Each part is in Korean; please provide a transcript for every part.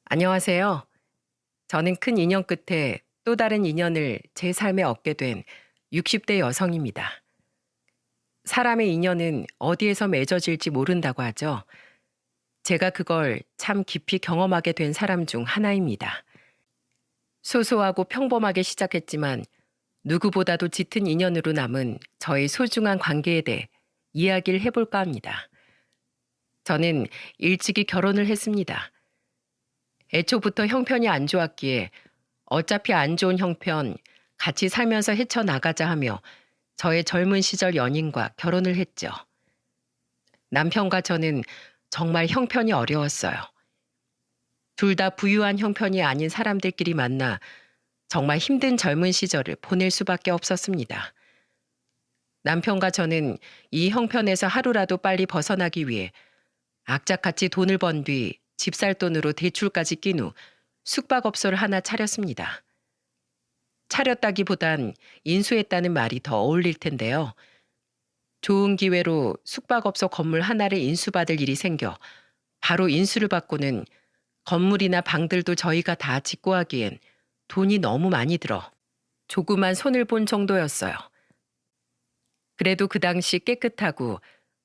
안녕하세요. 저는 큰 인연 끝에 또 다른 인연을 제 삶에 얻게 된 60대 여성입니다. 사람의 인연은 어디에서 맺어질지 모른다고 하죠. 제가 그걸 참 깊이 경험하게 된 사람 중 하나입니다. 소소하고 평범하게 시작했지만 누구보다도 짙은 인연으로 남은 저의 소중한 관계에 대해 이야기를 해볼까 합니다. 저는 일찍이 결혼을 했습니다. 애초부터 형편이 안 좋았기에 어차피 안 좋은 형편 같이 살면서 헤쳐나가자 하며 저의 젊은 시절 연인과 결혼을 했죠. 남편과 저는 정말 형편이 어려웠어요. 둘 다 부유한 형편이 아닌 사람들끼리 만나 정말 힘든 젊은 시절을 보낼 수밖에 없었습니다. 남편과 저는 이 형편에서 하루라도 빨리 벗어나기 위해 악착같이 돈을 번 뒤 집 살 돈으로 대출까지 낀 후 숙박업소를 하나 차렸습니다. 차렸다기보단 인수했다는 말이 더 어울릴 텐데요. 좋은 기회로 숙박업소 건물 하나를 인수받을 일이 생겨 바로 인수를 받고는 건물이나 방들도 저희가 다 짓고 하기엔 돈이 너무 많이 들어 조그만 손을 본 정도였어요. 그래도 그 당시 깨끗하고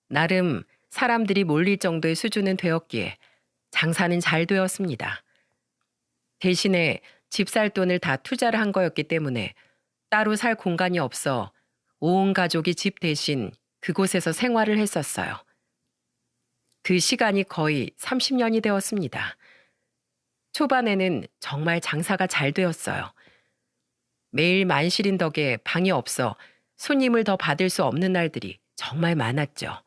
나름 사람들이 몰릴 정도의 수준은 되었기에 장사는 잘 되었습니다. 대신에 집 살 돈을 다 투자를 한 거였기 때문에 따로 살 공간이 없어 온 가족이 집 대신 그곳에서 생활을 했었어요. 그 시간이 거의 30년이 되었습니다. 초반에는 정말 장사가 잘 되었어요. 매일 만실인 덕에 방이 없어 손님을 더 받을 수 없는 날들이 정말 많았죠.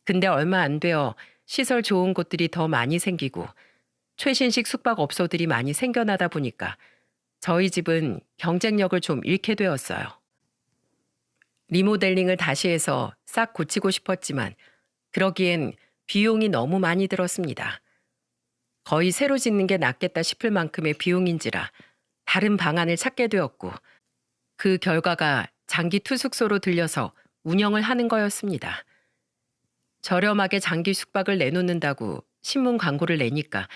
근데 얼마 안 되어 시설 좋은 곳들이 더 많이 생기고 최신식 숙박업소들이 많이 생겨나다 보니까 저희 집은 경쟁력을 좀 잃게 되었어요. 리모델링을 다시 해서 싹 고치고 싶었지만 그러기엔 비용이 너무 많이 들었습니다. 거의 새로 짓는 게 낫겠다 싶을 만큼의 비용인지라 다른 방안을 찾게 되었고 그 결과가 장기 투숙소로 들려서 운영을 하는 거였습니다. 저렴하게 장기 숙박을 내놓는다고 신문 광고를 내니까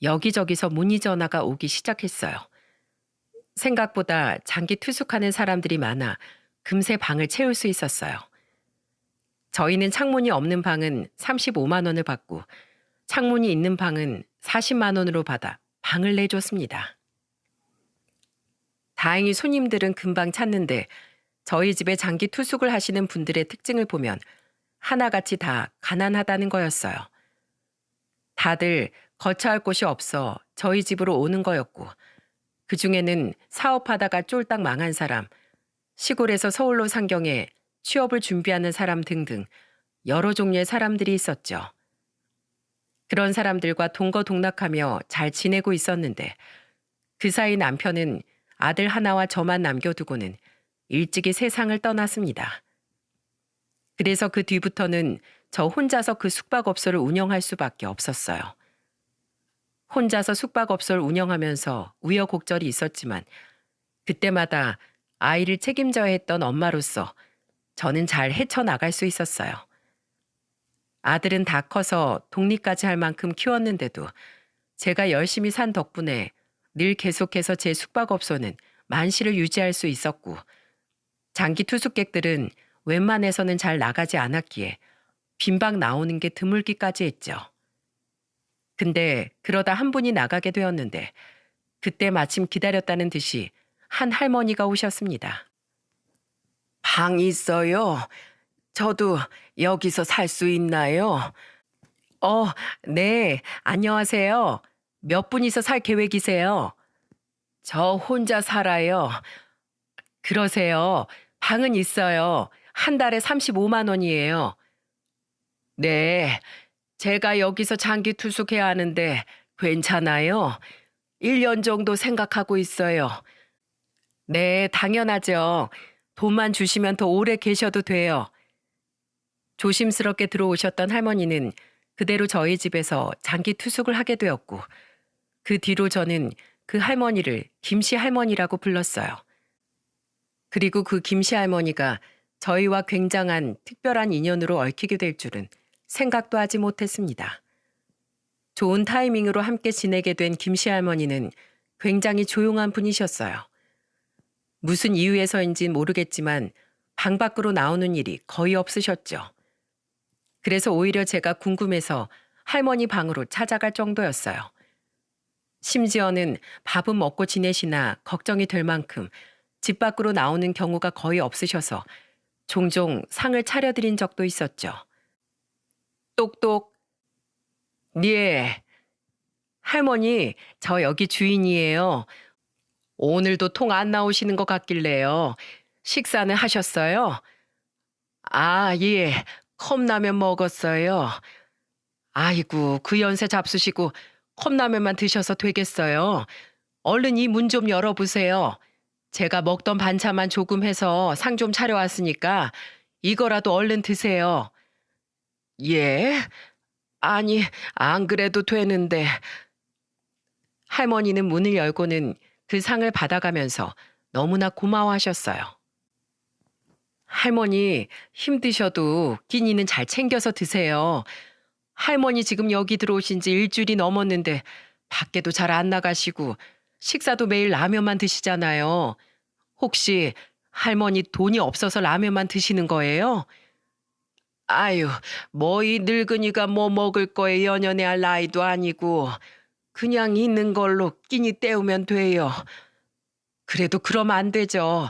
여기저기서 문의 전화가 오기 시작했어요. 생각보다 장기 투숙하는 사람들이 많아 금세 방을 채울 수 있었어요. 저희는 창문이 없는 방은 35만 원을 받고 창문이 있는 방은 40만 원으로 받아 방을 내줬습니다. 다행히 손님들은 금방 찾는데 저희 집에 장기 투숙을 하시는 분들의 특징을 보면 하나같이 다 가난하다는 거였어요. 다들 거처할 곳이 없어 저희 집으로 오는 거였고 그중에는 사업하다가 쫄딱 망한 사람, 시골에서 서울로 상경해 취업을 준비하는 사람 등등 여러 종류의 사람들이 있었죠. 그런 사람들과 동거동락하며 잘 지내고 있었는데 그 사이 남편은 아들 하나와 저만 남겨두고는 일찍이 세상을 떠났습니다. 그래서 그 뒤부터는 저 혼자서 그 숙박업소를 운영할 수밖에 없었어요. 혼자서 숙박업소를 운영하면서 우여곡절이 있었지만 그때마다 아이를 책임져야 했던 엄마로서 저는 잘 헤쳐나갈 수 있었어요. 아들은 다 커서 독립까지 할 만큼 키웠는데도 제가 열심히 산 덕분에 늘 계속해서 제 숙박업소는 만실을 유지할 수 있었고 장기 투숙객들은 웬만해서는 잘 나가지 않았기에 빈방 나오는 게 드물기까지 했죠. 근데 그러다 한 분이 나가게 되었는데 그때 마침 기다렸다는 듯이 한 할머니가 오셨습니다. 방 있어요? 저도 여기서 살 수 있나요? 어, 네, 안녕하세요. 몇 분이서 살 계획이세요? 저 혼자 살아요. 그러세요. 방은 있어요. 한 달에 35만 원이에요. 네, 제가 여기서 장기 투숙해야 하는데 괜찮아요? 1년 정도 생각하고 있어요. 네, 당연하죠. 돈만 주시면 더 오래 계셔도 돼요. 조심스럽게 들어오셨던 할머니는 그대로 저희 집에서 장기 투숙을 하게 되었고 그 뒤로 저는 그 할머니를 김씨 할머니라고 불렀어요. 그리고 그 김씨 할머니가 저희와 굉장한 특별한 인연으로 얽히게 될 줄은 생각도 하지 못했습니다. 좋은 타이밍으로 함께 지내게 된 김씨 할머니는 굉장히 조용한 분이셨어요. 무슨 이유에서인진 모르겠지만 방 밖으로 나오는 일이 거의 없으셨죠. 그래서 오히려 제가 궁금해서 할머니 방으로 찾아갈 정도였어요. 심지어는 밥은 먹고 지내시나 걱정이 될 만큼 집 밖으로 나오는 경우가 거의 없으셔서 종종 상을 차려드린 적도 있었죠. 똑똑. 예. 할머니, 저 여기 주인이에요. 오늘도 통 안 나오시는 것 같길래요. 식사는 하셨어요? 아, 예. 컵라면 먹었어요. 아이고, 그 연세 잡수시고 컵라면만 드셔서 되겠어요. 얼른 이 문 좀 열어보세요. 제가 먹던 반찬만 조금 해서 상 좀 차려왔으니까 이거라도 얼른 드세요. 예? 아니, 안 그래도 되는데. 할머니는 문을 열고는 그 상을 받아가면서 너무나 고마워하셨어요. 할머니, 힘드셔도 끼니는 잘 챙겨서 드세요. 할머니 지금 여기 들어오신 지 일주일이 넘었는데 밖에도 잘 안 나가시고 식사도 매일 라면만 드시잖아요. 혹시 할머니 돈이 없어서 라면만 드시는 거예요? 아유, 뭐 이 늙은이가 뭐 먹을 거에 연연해 할 나이도 아니고 그냥 있는 걸로 끼니 때우면 돼요. 그래도 그러면 안 되죠.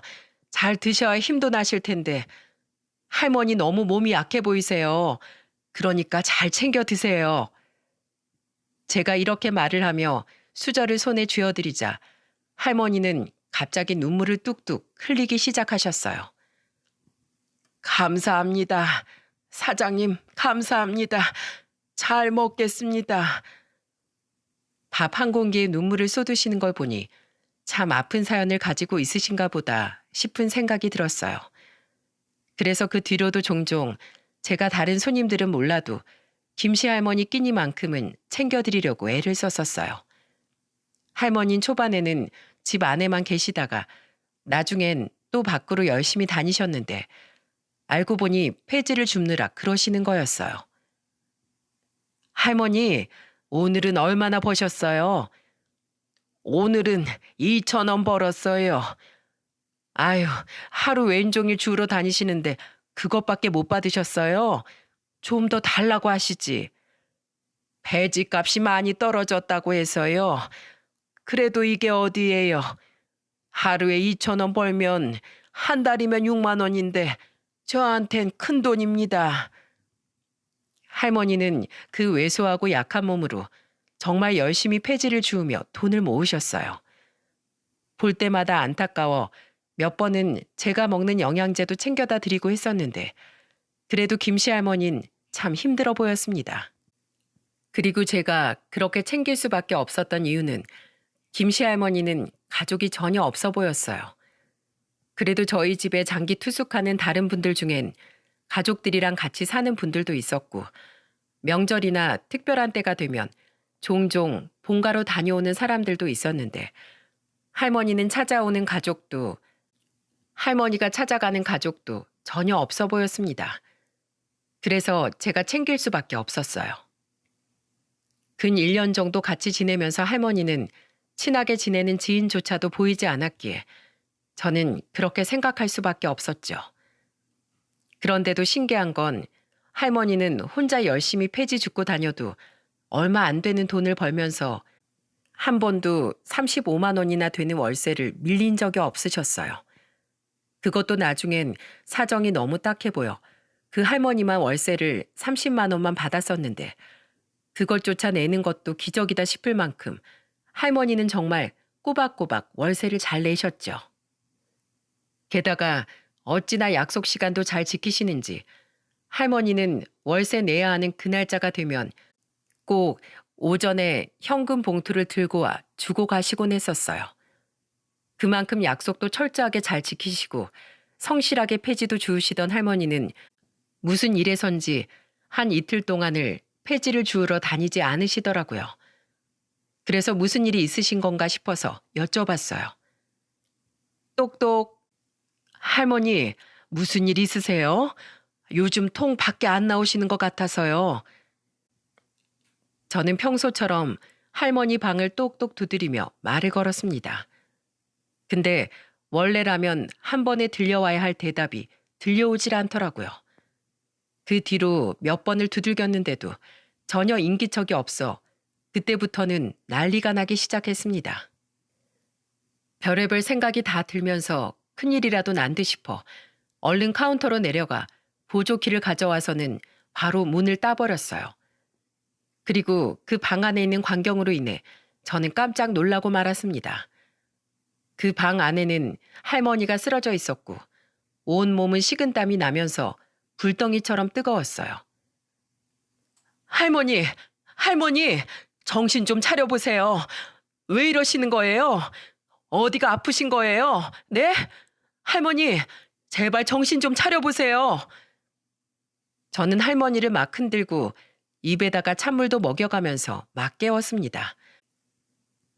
잘 드셔야 힘도 나실 텐데 할머니 너무 몸이 약해 보이세요. 그러니까 잘 챙겨 드세요. 제가 이렇게 말을 하며 수저를 손에 쥐어드리자 할머니는 갑자기 눈물을 뚝뚝 흘리기 시작하셨어요. 감사합니다. 사장님, 감사합니다. 잘 먹겠습니다. 밥 한 공기에 눈물을 쏟으시는 걸 보니 참 아픈 사연을 가지고 있으신가 보다 싶은 생각이 들었어요. 그래서 그 뒤로도 종종 제가 다른 손님들은 몰라도 김씨 할머니 끼니만큼은 챙겨드리려고 애를 썼었어요. 할머니는 초반에는 집 안에만 계시다가 나중엔 또 밖으로 열심히 다니셨는데 알고 보니 폐지를 줍느라 그러시는 거였어요. 할머니, 오늘은 얼마나 버셨어요? 오늘은 2,000원 벌었어요. 아유, 하루 왼종일 주우러 다니시는데 그것밖에 못 받으셨어요? 좀 더 달라고 하시지. 배지 값이 많이 떨어졌다고 해서요. 그래도 이게 어디예요? 하루에 2,000원 벌면 한 달이면 6만 원인데 저한텐 큰 돈입니다. 할머니는 그 왜소하고 약한 몸으로 정말 열심히 폐지를 주우며 돈을 모으셨어요. 볼 때마다 안타까워 몇 번은 제가 먹는 영양제도 챙겨다 드리고 했었는데 그래도 김씨 할머니는 참 힘들어 보였습니다. 그리고 제가 그렇게 챙길 수밖에 없었던 이유는 김씨 할머니는 가족이 전혀 없어 보였어요. 그래도 저희 집에 장기 투숙하는 다른 분들 중엔 가족들이랑 같이 사는 분들도 있었고 명절이나 특별한 때가 되면 종종 본가로 다녀오는 사람들도 있었는데 할머니는 찾아오는 가족도 할머니가 찾아가는 가족도 전혀 없어 보였습니다. 그래서 제가 챙길 수밖에 없었어요. 근 1년 정도 같이 지내면서 할머니는 친하게 지내는 지인조차도 보이지 않았기에 저는 그렇게 생각할 수밖에 없었죠. 그런데도 신기한 건 할머니는 혼자 열심히 폐지 줍고 다녀도 얼마 안 되는 돈을 벌면서 한 번도 35만 원이나 되는 월세를 밀린 적이 없으셨어요. 그것도 나중엔 사정이 너무 딱해 보여 그 할머니만 월세를 30만 원만 받았었는데 그걸 쫓아내는 것도 기적이다 싶을 만큼 할머니는 정말 꼬박꼬박 월세를 잘 내셨죠. 게다가 어찌나 약속 시간도 잘 지키시는지 할머니는 월세 내야 하는 그 날짜가 되면 꼭 오전에 현금 봉투를 들고 와 주고 가시곤 했었어요. 그만큼 약속도 철저하게 잘 지키시고 성실하게 폐지도 주우시던 할머니는 무슨 일에선지 한 이틀 동안을 폐지를 주우러 다니지 않으시더라고요. 그래서 무슨 일이 있으신 건가 싶어서 여쭤봤어요. 똑똑. 할머니, 무슨 일 있으세요? 요즘 통 밖에 안 나오시는 것 같아서요. 저는 평소처럼 할머니 방을 똑똑 두드리며 말을 걸었습니다. 근데 원래라면 한 번에 들려와야 할 대답이 들려오질 않더라고요. 그 뒤로 몇 번을 두들겼는데도 전혀 인기척이 없어 그때부터는 난리가 나기 시작했습니다. 별의별 생각이 다 들면서 큰일이라도 난 듯 싶어 얼른 카운터로 내려가 보조키를 가져와서는 바로 문을 따버렸어요. 그리고 그 방 안에 있는 광경으로 인해 저는 깜짝 놀라고 말았습니다. 그 방 안에는 할머니가 쓰러져 있었고 온 몸은 식은땀이 나면서 불덩이처럼 뜨거웠어요. 할머니, 할머니, 정신 좀 차려보세요. 왜 이러시는 거예요? 어디가 아프신 거예요? 네? 할머니, 제발 정신 좀 차려보세요. 저는 할머니를 막 흔들고 입에다가 찬물도 먹여가면서 막 깨웠습니다.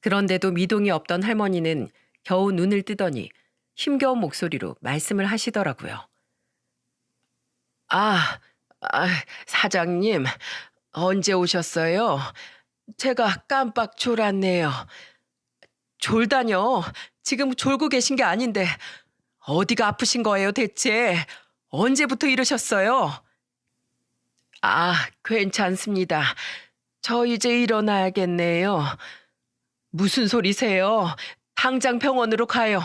그런데도 미동이 없던 할머니는 겨우 눈을 뜨더니 힘겨운 목소리로 말씀을 하시더라고요. 아, 아, 사장님, 언제 오셨어요? 제가 깜빡 졸았네요. 졸다뇨. 지금 졸고 계신 게 아닌데 어디가 아프신 거예요 대체? 언제부터 이러셨어요? 아, 괜찮습니다. 저 이제 일어나야겠네요. 무슨 소리세요? 당장 병원으로 가요.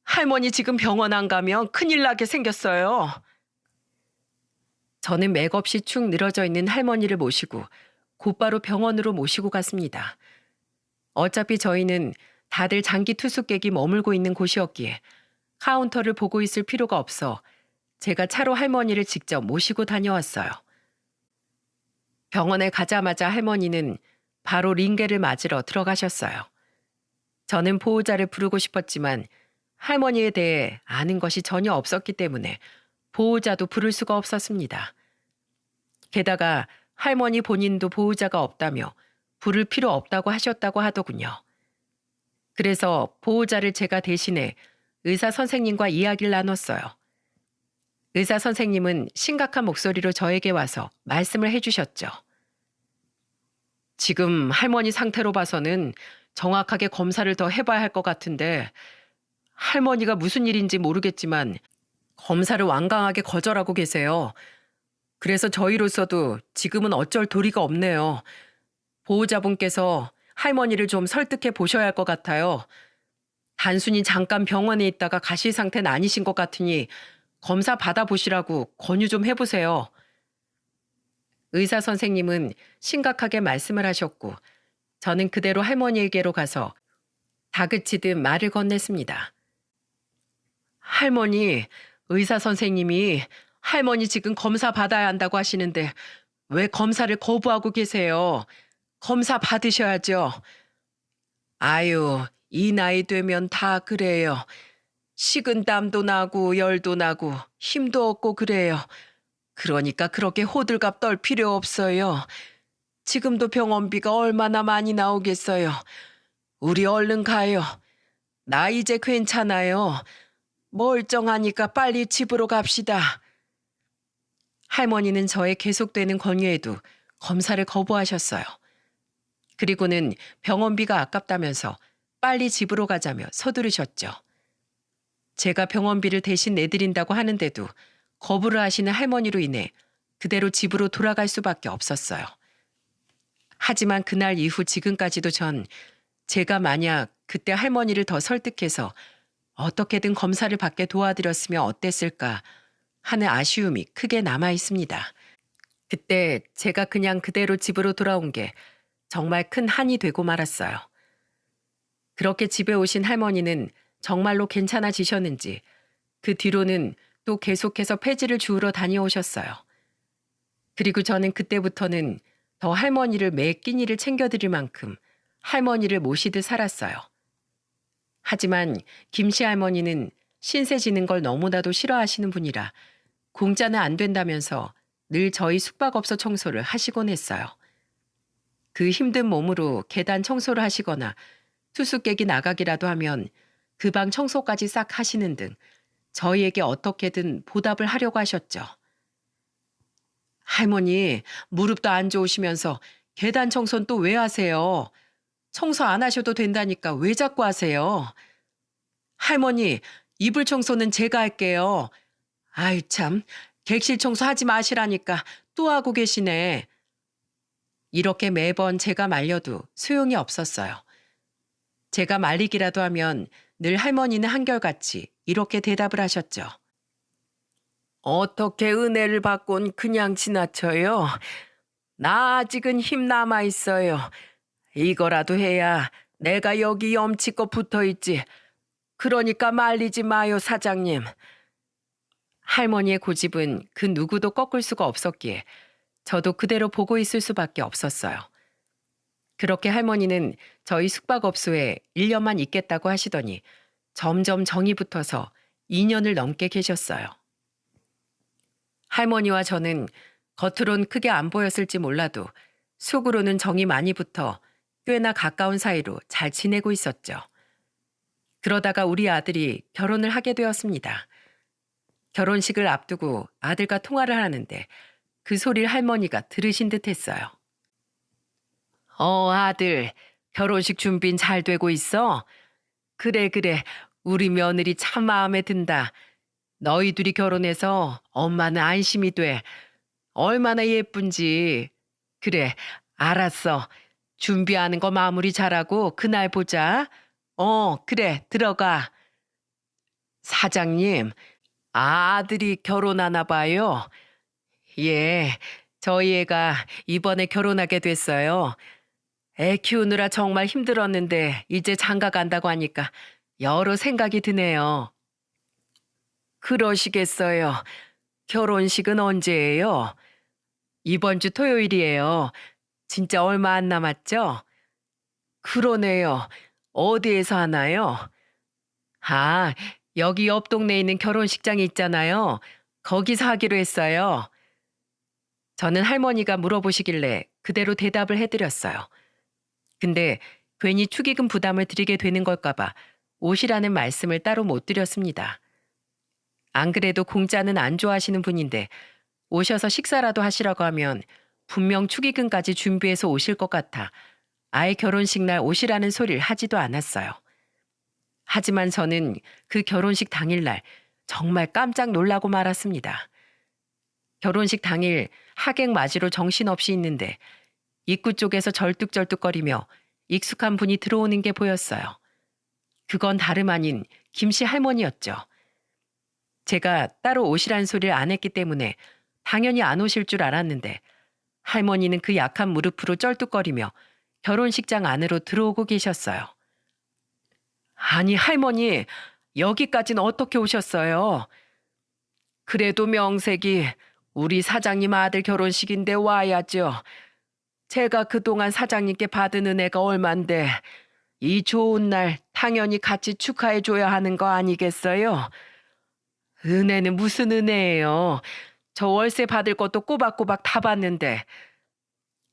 할머니 지금 병원 안 가면 큰일 나게 생겼어요. 저는 맥없이 축 늘어져 있는 할머니를 모시고 곧바로 병원으로 모시고 갔습니다. 어차피 저희는 다들 장기 투숙객이 머물고 있는 곳이었기에 카운터를 보고 있을 필요가 없어 제가 차로 할머니를 직접 모시고 다녀왔어요. 병원에 가자마자 할머니는 바로 링게를 맞으러 들어가셨어요. 저는 보호자를 부르고 싶었지만 할머니에 대해 아는 것이 전혀 없었기 때문에 보호자도 부를 수가 없었습니다. 게다가 할머니 본인도 보호자가 없다며 부를 필요 없다고 하셨다고 하더군요. 그래서 보호자를 제가 대신해 의사 선생님과 이야기를 나눴어요. 의사 선생님은 심각한 목소리로 저에게 와서 말씀을 해주셨죠. 지금 할머니 상태로 봐서는 정확하게 검사를 더 해봐야 할 것 같은데 할머니가 무슨 일인지 모르겠지만 검사를 완강하게 거절하고 계세요. 그래서 저희로서도 지금은 어쩔 도리가 없네요. 보호자분께서 할머니를 좀 설득해 보셔야 할 것 같아요. 단순히 잠깐 병원에 있다가 가실 상태는 아니신 것 같으니 검사 받아보시라고 권유 좀 해보세요. 의사 선생님은 심각하게 말씀을 하셨고 저는 그대로 할머니에게로 가서 다그치듯 말을 건넸습니다. 할머니, 의사 선생님이 할머니 지금 검사 받아야 한다고 하시는데 왜 검사를 거부하고 계세요? 검사 받으셔야죠. 아유, 이 나이 되면 다 그래요. 식은땀도 나고 열도 나고 힘도 없고 그래요. 그러니까 그렇게 호들갑 떨 필요 없어요. 지금도 병원비가 얼마나 많이 나오겠어요. 우리 얼른 가요. 나 이제 괜찮아요. 멀쩡하니까 빨리 집으로 갑시다. 할머니는 저의 계속되는 권유에도 검사를 거부하셨어요. 그리고는 병원비가 아깝다면서 빨리 집으로 가자며 서두르셨죠. 제가 병원비를 대신 내드린다고 하는데도 거부를 하시는 할머니로 인해 그대로 집으로 돌아갈 수밖에 없었어요. 하지만 그날 이후 지금까지도 전 제가 만약 그때 할머니를 더 설득해서 어떻게든 검사를 받게 도와드렸으면 어땠을까 하는 아쉬움이 크게 남아 있습니다. 그때 제가 그냥 그대로 집으로 돌아온 게 정말 큰 한이 되고 말았어요. 그렇게 집에 오신 할머니는 정말로 괜찮아지셨는지 그 뒤로는 또 계속해서 폐지를 주우러 다녀오셨어요. 그리고 저는 그때부터는 더 할머니를 매 끼니를 챙겨드릴 만큼 할머니를 모시듯 살았어요. 하지만 김씨 할머니는 신세 지는 걸 너무나도 싫어하시는 분이라 공짜는 안 된다면서 늘 저희 숙박업소 청소를 하시곤 했어요. 그 힘든 몸으로 계단 청소를 하시거나 투숙객이 나가기라도 하면 그 방 청소까지 싹 하시는 등 저희에게 어떻게든 보답을 하려고 하셨죠. 할머니, 무릎도 안 좋으시면서 계단 청소는 또 왜 하세요? 청소 안 하셔도 된다니까 왜 자꾸 하세요? 할머니, 이불 청소는 제가 할게요. 아이 참, 객실 청소하지 마시라니까 또 하고 계시네. 이렇게 매번 제가 말려도 소용이 없었어요. 제가 말리기라도 하면 늘 할머니는 한결같이 이렇게 대답을 하셨죠. 어떻게 은혜를 받곤 그냥 지나쳐요? 나 아직은 힘 남아 있어요. 이거라도 해야 내가 여기 염치껏 붙어 있지. 그러니까 말리지 마요, 사장님. 할머니의 고집은 그 누구도 꺾을 수가 없었기에 저도 그대로 보고 있을 수밖에 없었어요. 그렇게 할머니는 저희 숙박업소에 1년만 있겠다고 하시더니 점점 정이 붙어서 2년을 넘게 계셨어요. 할머니와 저는 겉으론 크게 안 보였을지 몰라도 속으로는 정이 많이 붙어 꽤나 가까운 사이로 잘 지내고 있었죠. 그러다가 우리 아들이 결혼을 하게 되었습니다. 결혼식을 앞두고 아들과 통화를 하는데 그 소리를 할머니가 들으신 듯 했어요. 아들, 결혼식 준비는 잘 되고 있어? 그래, 그래. 우리 며느리 참 마음에 든다. 너희 둘이 결혼해서 엄마는 안심이 돼. 얼마나 예쁜지. 그래, 알았어. 준비하는 거 마무리 잘하고 그날 보자. 그래, 들어가. 사장님, 아들이 결혼하나 봐요. 예, 저희 애가 이번에 결혼하게 됐어요. 애 키우느라 정말 힘들었는데 이제 장가 간다고 하니까 여러 생각이 드네요. 그러시겠어요. 결혼식은 언제예요? 이번 주 토요일이에요. 진짜 얼마 안 남았죠? 그러네요. 어디에서 하나요? 아, 여기 옆 동네에 있는 결혼식장이 있잖아요. 거기서 하기로 했어요. 저는 할머니가 물어보시길래 그대로 대답을 해드렸어요. 근데 괜히 축의금 부담을 드리게 되는 걸까봐 오시라는 말씀을 따로 못 드렸습니다. 안 그래도 공짜는 안 좋아하시는 분인데 오셔서 식사라도 하시라고 하면 분명 축의금까지 준비해서 오실 것 같아 아예 결혼식 날 오시라는 소리를 하지도 않았어요. 하지만 저는 그 결혼식 당일날 정말 깜짝 놀라고 말았습니다. 결혼식 당일 하객 맞이로 정신없이 있는데 입구 쪽에서 절뚝절뚝거리며 익숙한 분이 들어오는 게 보였어요. 그건 다름 아닌 김씨 할머니였죠. 제가 따로 오시란 소리를 안 했기 때문에 당연히 안 오실 줄 알았는데 할머니는 그 약한 무릎으로 쩔뚝거리며 결혼식장 안으로 들어오고 계셨어요. 아니 할머니, 여기까지는 어떻게 오셨어요? 그래도 명색이 우리 사장님 아들 결혼식인데 와야죠. 제가 그동안 사장님께 받은 은혜가 얼만데 이 좋은 날 당연히 같이 축하해 줘야 하는 거 아니겠어요? 은혜는 무슨 은혜예요. 저 월세 받을 것도 꼬박꼬박 다 받는데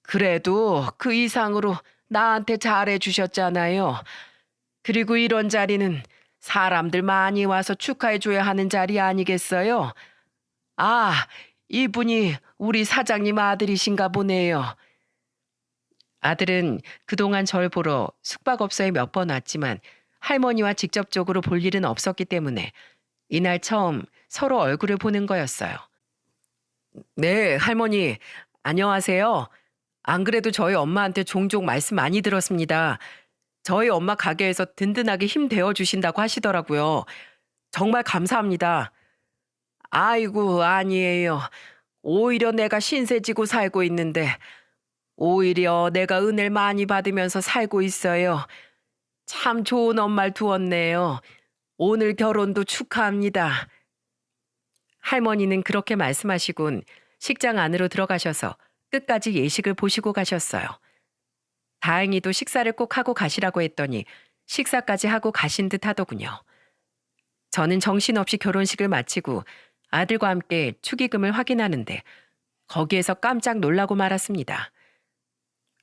그래도 그 이상으로 나한테 잘해 주셨잖아요. 그리고 이런 자리는 사람들 많이 와서 축하해 줘야 하는 자리 아니겠어요? 아, 이분이 우리 사장님 아들이신가 보네요. 아들은 그동안 절 보러 숙박업소에 몇 번 왔지만 할머니와 직접적으로 볼 일은 없었기 때문에 이날 처음 서로 얼굴을 보는 거였어요. 네, 할머니. 안녕하세요. 안 그래도 저희 엄마한테 종종 말씀 많이 들었습니다. 저희 엄마 가게에서 든든하게 힘 되어 주신다고 하시더라고요. 정말 감사합니다. 아이고, 아니에요. 오히려 내가 신세지고 살고 있는데 오히려 내가 은혜를 많이 받으면서 살고 있어요. 참 좋은 엄마를 두었네요. 오늘 결혼도 축하합니다. 할머니는 그렇게 말씀하시곤 식장 안으로 들어가셔서 끝까지 예식을 보시고 가셨어요. 다행히도 식사를 꼭 하고 가시라고 했더니 식사까지 하고 가신 듯 하더군요. 저는 정신없이 결혼식을 마치고 아들과 함께 축의금을 확인하는데 거기에서 깜짝 놀라고 말았습니다.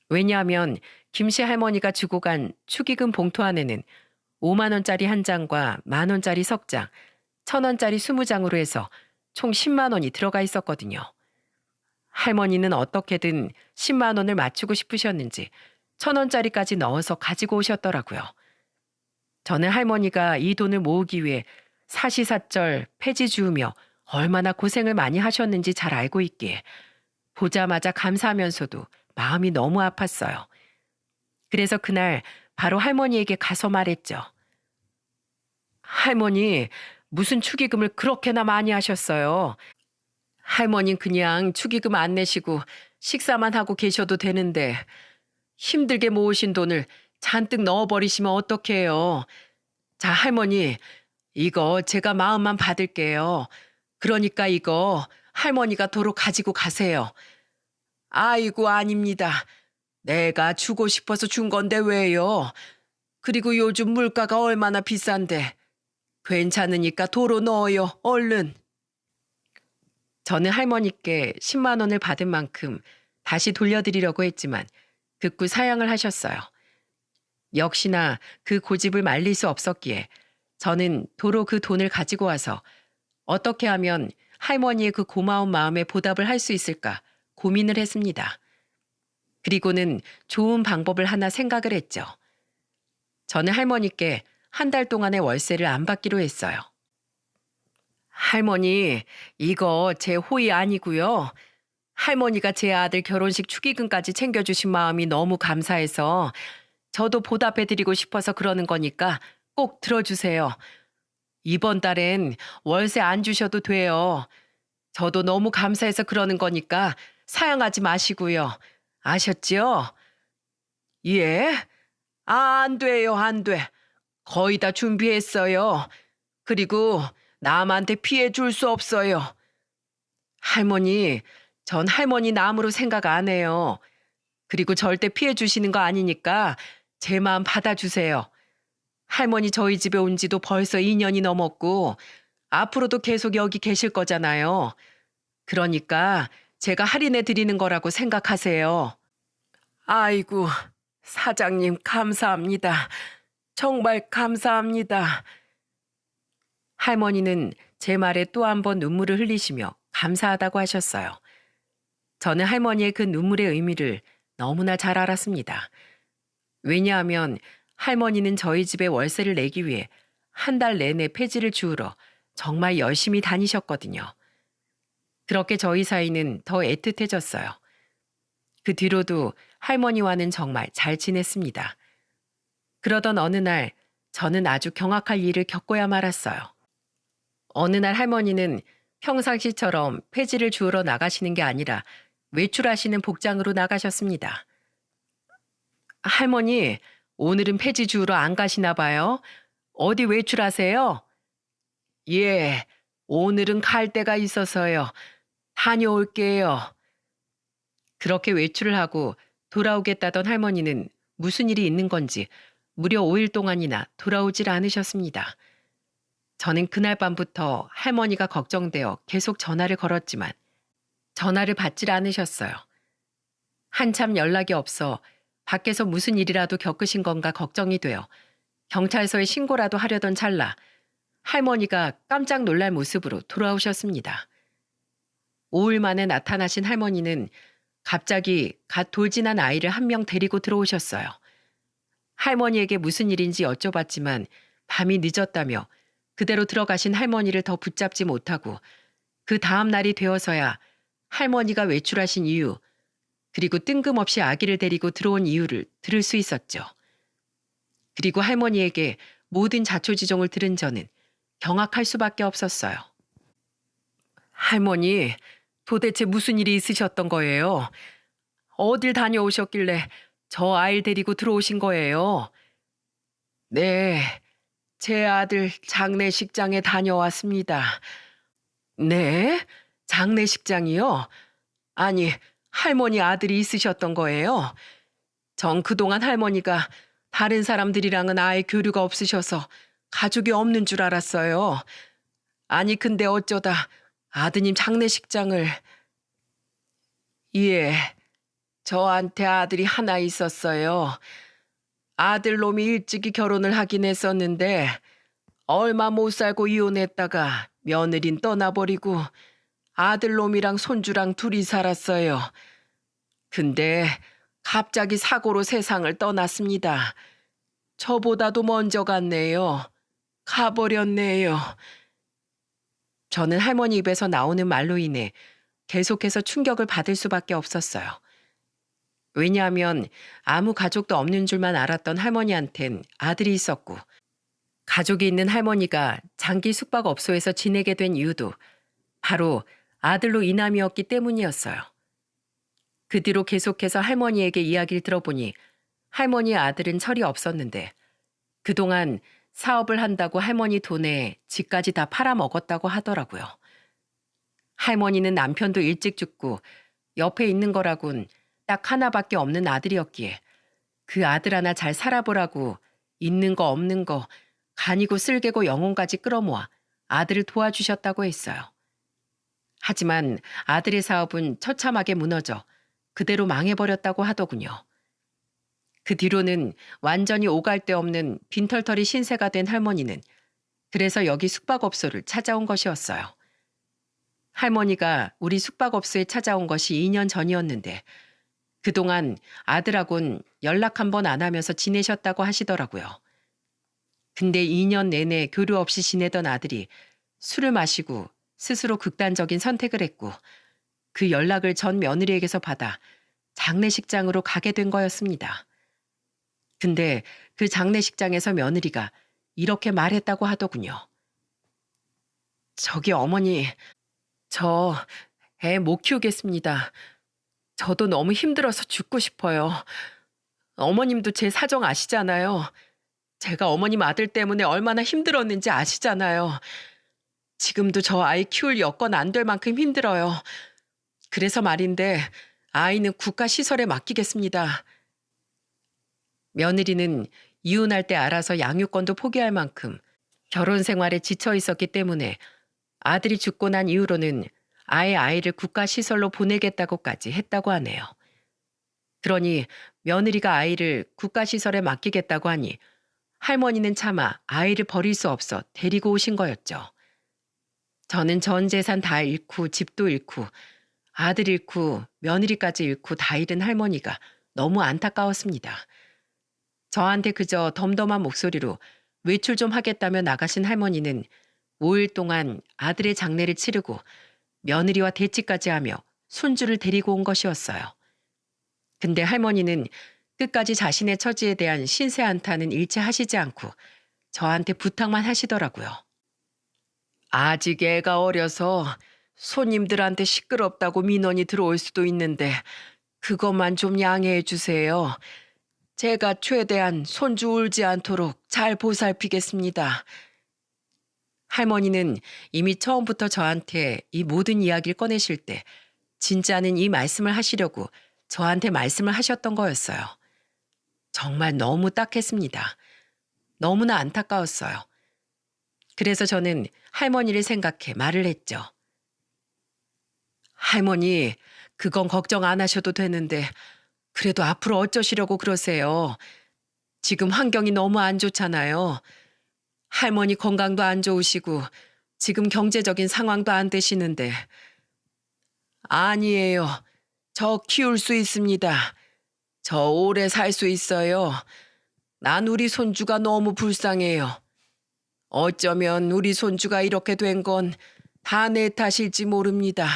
왜냐하면 김씨 할머니가 주고 간 축의금 봉투 안에는 5만 원짜리 한 장과 만 원짜리 석 장, 1,000원짜리 20장으로 해서 총 10만 원이 들어가 있었거든요. 할머니는 어떻게든 10만 원을 맞추고 싶으셨는지 1,000원짜리까지 넣어서 가지고 오셨더라고요. 저는 할머니가 이 돈을 모으기 위해 사시사철 폐지 주우며 얼마나 고생을 많이 하셨는지 잘 알고 있기에 보자마자 감사하면서도 마음이 너무 아팠어요. 그래서 그날 바로 할머니에게 가서 말했죠. 할머니, 무슨 축의금을 그렇게나 많이 하셨어요? 할머닌 그냥 축의금 안 내시고 식사만 하고 계셔도 되는데 힘들게 모으신 돈을 잔뜩 넣어버리시면 어떡해요. 자, 할머니, 이거 제가 마음만 받을게요. 그러니까 이거 할머니가 도로 가지고 가세요. 아이고, 아닙니다. 내가 주고 싶어서 준 건데 왜요? 그리고 요즘 물가가 얼마나 비싼데. 괜찮으니까 도로 넣어요, 얼른. 저는 할머니께 10만 원을 받은 만큼 다시 돌려드리려고 했지만 극구 사양을 하셨어요. 역시나 그 고집을 말릴 수 없었기에 저는 도로 그 돈을 가지고 와서 어떻게 하면 할머니의 그 고마운 마음에 보답을 할 수 있을까 고민을 했습니다. 그리고는 좋은 방법을 하나 생각을 했죠. 저는 할머니께 한 달 동안의 월세를 안 받기로 했어요. 할머니, 이거 제 호의 아니고요. 할머니가 제 아들 결혼식 축의금까지 챙겨주신 마음이 너무 감사해서 저도 보답해드리고 싶어서 그러는 거니까 꼭 들어주세요. 이번 달엔 월세 안 주셔도 돼요. 저도 너무 감사해서 그러는 거니까 사양하지 마시고요. 아셨지요? 예? 아, 안 돼요, 안 돼. 거의 다 준비했어요. 그리고 남한테 피해 줄 수 없어요. 할머니, 전 할머니 남으로 생각 안 해요. 그리고 절대 피해 주시는 거 아니니까 제 마음 받아주세요. 할머니 저희 집에 온 지도 벌써 2년이 넘었고 앞으로도 계속 여기 계실 거잖아요. 그러니까 제가 할인해 드리는 거라고 생각하세요. 아이고, 사장님 감사합니다. 정말 감사합니다. 할머니는 제 말에 또 한 번 눈물을 흘리시며 감사하다고 하셨어요. 저는 할머니의 그 눈물의 의미를 너무나 잘 알았습니다. 왜냐하면 할머니는 저희 집에 월세를 내기 위해 한 달 내내 폐지를 주우러 정말 열심히 다니셨거든요. 그렇게 저희 사이는 더 애틋해졌어요. 그 뒤로도 할머니와는 정말 잘 지냈습니다. 그러던 어느 날 저는 아주 경악할 일을 겪어야 말았어요. 어느 날 할머니는 평상시처럼 폐지를 주우러 나가시는 게 아니라 외출하시는 복장으로 나가셨습니다. 할머니, 오늘은 폐지 주우러 안 가시나 봐요? 어디 외출하세요? 예, 오늘은 갈 데가 있어서요. 다녀올게요. 그렇게 외출을 하고 돌아오겠다던 할머니는 무슨 일이 있는 건지 무려 5일 동안이나 돌아오질 않으셨습니다. 저는 그날 밤부터 할머니가 걱정되어 계속 전화를 걸었지만 전화를 받질 않으셨어요. 한참 연락이 없어 밖에서 무슨 일이라도 겪으신 건가 걱정이 되어 경찰서에 신고라도 하려던 찰나 할머니가 깜짝 놀랄 모습으로 돌아오셨습니다. 5일 만에 나타나신 할머니는 갑자기 갓 돌진한 아이를 한 명 데리고 들어오셨어요. 할머니에게 무슨 일인지 여쭤봤지만 밤이 늦었다며 그대로 들어가신 할머니를 더 붙잡지 못하고 그 다음 날이 되어서야 할머니가 외출하신 이유, 그리고 뜬금없이 아기를 데리고 들어온 이유를 들을 수 있었죠. 그리고 할머니에게 모든 자초지종을 들은 저는 경악할 수밖에 없었어요. 할머니, 도대체 무슨 일이 있으셨던 거예요? 어딜 다녀오셨길래 저 아이를 데리고 들어오신 거예요? 네, 제 아들 장례식장에 다녀왔습니다. 네? 장례식장이요? 아니, 할머니 아들이 있으셨던 거예요? 전 그동안 할머니가 다른 사람들이랑은 아예 교류가 없으셔서 가족이 없는 줄 알았어요. 아니, 근데 어쩌다 아드님 장례식장을... 예, 저한테 아들이 하나 있었어요. 아들놈이 일찍이 결혼을 하긴 했었는데 얼마 못 살고 이혼했다가 며느린 떠나버리고 아들놈이랑 손주랑 둘이 살았어요. 근데 갑자기 사고로 세상을 떠났습니다. 저보다도 먼저 갔네요. 가버렸네요. 저는 할머니 입에서 나오는 말로 인해 계속해서 충격을 받을 수밖에 없었어요. 왜냐하면 아무 가족도 없는 줄만 알았던 할머니한텐 아들이 있었고, 가족이 있는 할머니가 장기 숙박업소에서 지내게 된 이유도 바로 아들로 인함이었기 때문이었어요. 그 뒤로 계속해서 할머니에게 이야기를 들어보니 할머니의 아들은 철이 없었는데 그동안 사업을 한다고 할머니 돈에 집까지 다 팔아먹었다고 하더라고요. 할머니는 남편도 일찍 죽고 옆에 있는 거라곤 딱 하나밖에 없는 아들이었기에 그 아들 하나 잘 살아보라고 있는 거 없는 거 간이고 쓸개고 영혼까지 끌어모아 아들을 도와주셨다고 했어요. 하지만 아들의 사업은 처참하게 무너져 그대로 망해버렸다고 하더군요. 그 뒤로는 완전히 오갈 데 없는 빈털터리 신세가 된 할머니는 그래서 여기 숙박업소를 찾아온 것이었어요. 할머니가 우리 숙박업소에 찾아온 것이 2년 전이었는데 그동안 아들하고는 연락 한 번 안 하면서 지내셨다고 하시더라고요. 근데 2년 내내 교류 없이 지내던 아들이 술을 마시고 스스로 극단적인 선택을 했고 그 연락을 전 며느리에게서 받아 장례식장으로 가게 된 거였습니다. 근데 그 장례식장에서 며느리가 이렇게 말했다고 하더군요. 저기 어머니, 저 애 못 키우겠습니다. 저도 너무 힘들어서 죽고 싶어요. 어머님도 제 사정 아시잖아요. 제가 어머님 아들 때문에 얼마나 힘들었는지 아시잖아요. 지금도 저 아이 키울 여건 안 될 만큼 힘들어요. 그래서 말인데 아이는 국가시설에 맡기겠습니다. 며느리는 이혼할 때 알아서 양육권도 포기할 만큼 결혼 생활에 지쳐 있었기 때문에 아들이 죽고 난 이후로는 아예 아이를 국가시설로 보내겠다고까지 했다고 하네요. 그러니 며느리가 아이를 국가시설에 맡기겠다고 하니 할머니는 차마 아이를 버릴 수 없어 데리고 오신 거였죠. 저는 전 재산 다 잃고 집도 잃고 아들 잃고 며느리까지 잃고 다 잃은 할머니가 너무 안타까웠습니다. 저한테 그저 덤덤한 목소리로 외출 좀 하겠다며 나가신 할머니는 5일 동안 아들의 장례를 치르고 며느리와 대치까지 하며 손주를 데리고 온 것이었어요. 근데 할머니는 끝까지 자신의 처지에 대한 신세 한탄은 일체하시지 않고 저한테 부탁만 하시더라고요. 아직 애가 어려서 손님들한테 시끄럽다고 민원이 들어올 수도 있는데 그것만 좀 양해해 주세요. 제가 최대한 손주 울지 않도록 잘 보살피겠습니다. 할머니는 이미 처음부터 저한테 이 모든 이야기를 꺼내실 때 진짜는 이 말씀을 하시려고 저한테 말씀을 하셨던 거였어요. 정말 너무 딱했습니다. 너무나 안타까웠어요. 그래서 저는 할머니를 생각해 말을 했죠. 할머니, 그건 걱정 안 하셔도 되는데 그래도 앞으로 어쩌시려고 그러세요. 지금 환경이 너무 안 좋잖아요. 할머니 건강도 안 좋으시고 지금 경제적인 상황도 안 되시는데. 아니에요. 저 키울 수 있습니다. 저 오래 살 수 있어요. 난 우리 손주가 너무 불쌍해요. 어쩌면 우리 손주가 이렇게 된 건 다 내 탓일지 모릅니다.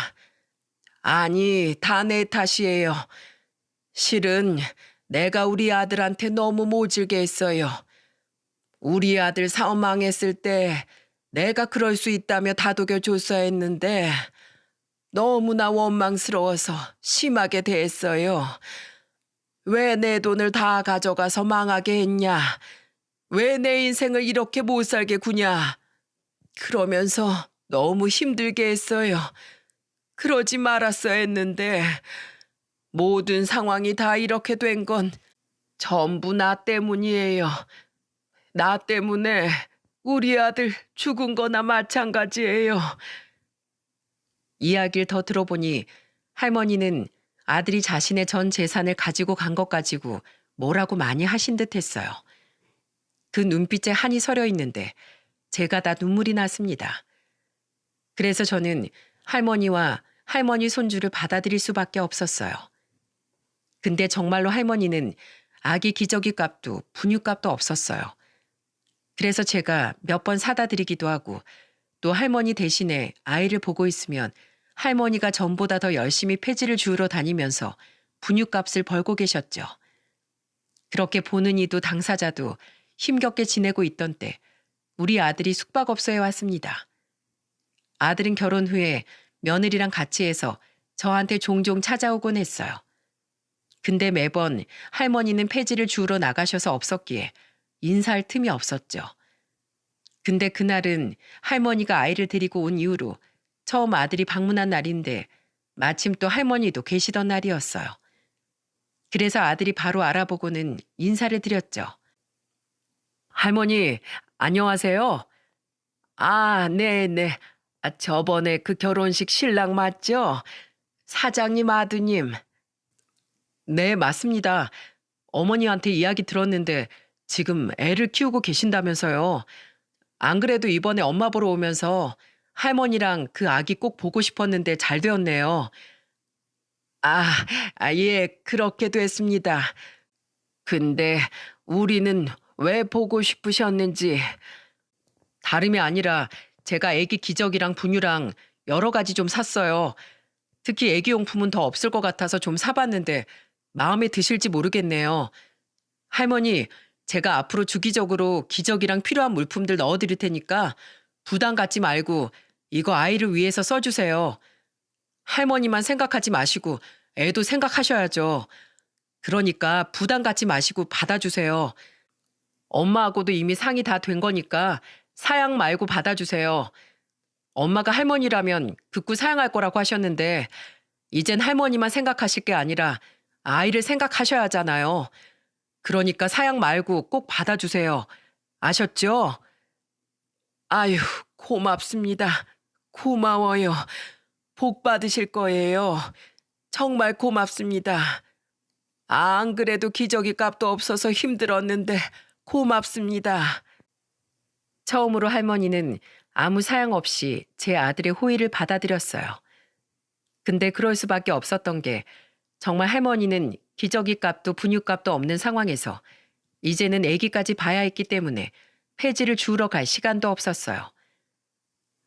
아니, 다 내 탓이에요. 실은 내가 우리 아들한테 너무 모질게 했어요. 우리 아들 사업 망했을 때 내가 그럴 수 있다며 다독여 줬어야 했는데 너무나 원망스러워서 심하게 대했어요. 왜 내 돈을 다 가져가서 망하게 했냐? 왜 내 인생을 이렇게 못 살게 구냐? 그러면서 너무 힘들게 했어요. 그러지 말았어야 했는데 모든 상황이 다 이렇게 된 건 전부 나 때문이에요. 나 때문에 우리 아들 죽은 거나 마찬가지예요. 이야기를 더 들어보니 할머니는 아들이 자신의 전 재산을 가지고 간 것 가지고 뭐라고 많이 하신 듯 했어요. 그 눈빛에 한이 서려 있는데 제가 다 눈물이 났습니다. 그래서 저는 할머니와 할머니 손주를 받아들일 수밖에 없었어요. 근데 정말로 할머니는 아기 기저귀 값도 분유 값도 없었어요. 그래서 제가 몇 번 사다 드리기도 하고 또 할머니 대신에 아이를 보고 있으면 할머니가 전보다 더 열심히 폐지를 주우러 다니면서 분유 값을 벌고 계셨죠. 그렇게 보는 이도 당사자도 힘겹게 지내고 있던 때 우리 아들이 숙박업소에 왔습니다. 아들은 결혼 후에 며느리랑 같이 해서 저한테 종종 찾아오곤 했어요. 근데 매번 할머니는 폐지를 주우러 나가셔서 없었기에 인사할 틈이 없었죠. 근데 그날은 할머니가 아이를 데리고 온 이후로 처음 아들이 방문한 날인데 마침 또 할머니도 계시던 날이었어요. 그래서 아들이 바로 알아보고는 인사를 드렸죠. 할머니, 안녕하세요. 아, 네네. 저번에 그 결혼식 신랑 맞죠? 사장님 아드님. 네, 맞습니다. 어머니한테 이야기 들었는데 지금 애를 키우고 계신다면서요. 안 그래도 이번에 엄마 보러 오면서 할머니랑 그 아기 꼭 보고 싶었는데 잘 되었네요. 아, 예, 그렇게 됐습니다. 근데 우리는 왜 보고 싶으셨는지 다름이 아니라 제가 애기 기저귀랑 분유랑 여러 가지 좀 샀어요. 특히 애기 용품은 더 없을 것 같아서 좀 사봤는데 마음에 드실지 모르겠네요. 할머니, 제가 앞으로 주기적으로 기저귀랑 필요한 물품들 넣어드릴 테니까 부담 갖지 말고 이거 아이를 위해서 써주세요. 할머니만 생각하지 마시고 애도 생각하셔야죠. 그러니까 부담 갖지 마시고 받아주세요. 엄마하고도 이미 상의 다 된 거니까 사양 말고 받아주세요. 엄마가 할머니라면 극구 사양할 거라고 하셨는데 이젠 할머니만 생각하실 게 아니라 아이를 생각하셔야 하잖아요. 그러니까 사양 말고 꼭 받아주세요. 아셨죠? 아유, 고맙습니다. 고마워요. 복 받으실 거예요. 정말 고맙습니다. 안 그래도 기저귀 값도 없어서 힘들었는데 고맙습니다. 처음으로 할머니는 아무 사양 없이 제 아들의 호의를 받아들였어요. 근데 그럴 수밖에 없었던 게 정말 할머니는 기저귀 값도 분유 값도 없는 상황에서 이제는 아기까지 봐야 했기 때문에 폐지를 주우러 갈 시간도 없었어요.